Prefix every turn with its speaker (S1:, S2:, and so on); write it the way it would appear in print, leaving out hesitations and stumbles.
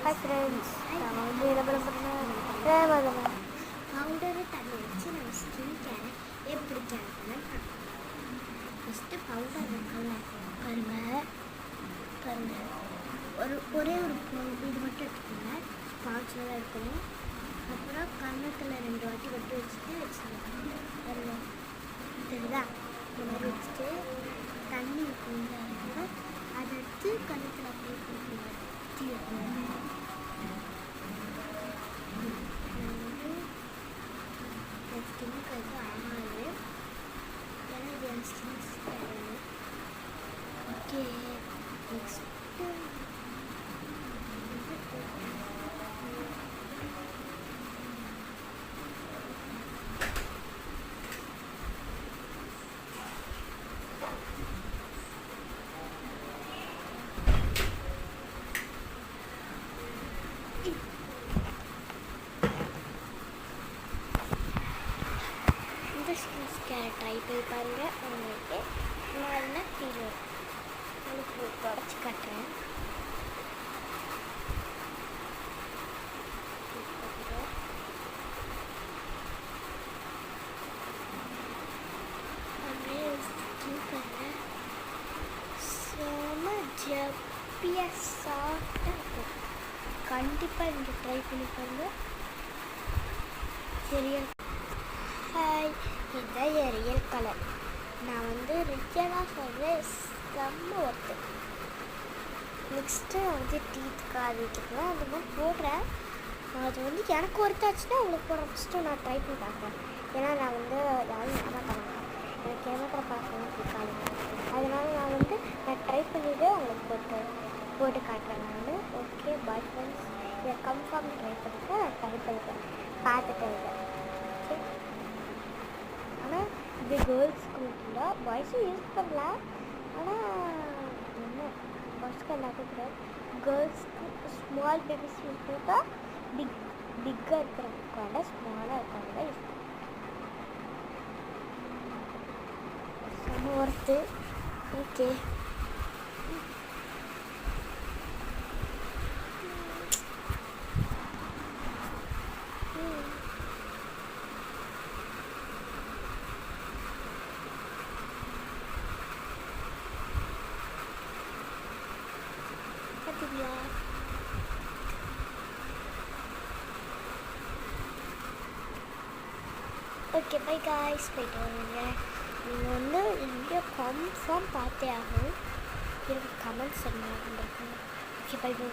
S1: Hi friends, நான் வந்து என்ன பண்ண போகிறேன்னா
S2: பவுடரை தண்ணி வச்சு நம்ம ஸ்கின் கேரை எப்படி கேர் பண்ண ஃபஸ்ட்டு பவுடர் இருக்குல்ல பாருங்க ஒரே ஒரு இது மட்டும் எடுத்துக்கோங்க. ஸ்பான்ஸில் தான் இருக்கணும். அப்புறம் கன்னத்தில் 2 வாட்டி மட்டும் வச்சுருங்க. பாருங்க தெரியுதா? இந்த மாதிரி வச்சுட்டு தண்ணி இருக்குங்க, அதை எடுத்து கன்னத்தில் அப்படியே கொடுக்குங்க. ஸ்கின்னுக்கு அது ஆகாது, ஏன்னா இது என் skin. Okay, next skin care try பண்ணி பாருங்கள். உங்களுக்கு நல்ல ஃபீல் வரும். உங்களுக்கு தொடச்சி காட்டுறேன். அப்படியே ஸ்கின் பாருங்கள், செம ஜப்பியாக சாஃப்டாக இருக்கும். கண்டிப்பாக நீங்கள் ட்ரை பண்ணி பாருங்கள். சரியா? ஹாய், இதுதான் என் ரியல் கலர். நான் வந்து ரிச்சனாக சொல்கிறேன், செம்ம ஒர்த்து. நெக்ஸ்ட்டு வந்து டீத்துக்கு அதுக்குலாம் அந்த மாதிரி போடுறேன். அது வந்து எனக்கு ஒர்த்தாச்சுன்னா உங்களுக்கு போடுற ஃபஸ்ட்டு நான் ட்ரை பண்ணி பார்க்குறேன். ஏன்னா நான் வந்து யாரும் ஏமாற்ற எனக்கு ஏமாத்திர பார்க்கலாம் பிடிக்காது. அதனால நான் ட்ரை பண்ணிவிட்டு உங்களுக்கு போட்டு காட்டுறேன் நான். Okay, bye friends. இதை கன்ஃபார்ம் ட்ரை பண்ணிட்டேன் பார்த்துட்டு இருக்கேன். ஆனால் இது கேர்ள்ஸ்க்கு மட்டும் இல்லை, பாய்ஸும் யூஸ் பண்ணலாம். ஆனால் என்ன பாய்ஸ்க்கு எல்லாருக்கும் கிடையாது. கேர்ள்ஸ்க்கு ஸ்மால் பேபிஸ் யூஸ் பண்ணிட்டா பிக்காக இருக்கிறவங்க ஸ்மாலாக இருக்கிறவங்க தான் யூஸ் பண்ணுவாங்க. செம்ம worth. Okay, okay, by guys. போயிட்டு வருவீங்க. நீங்கள் வந்து வீடியோ கன்ஃபார்ம் பார்த்தே ஆகும். எனக்கு கமெண்ட்ஸ் என்ன பண்ணுறேன். Okay, bye by.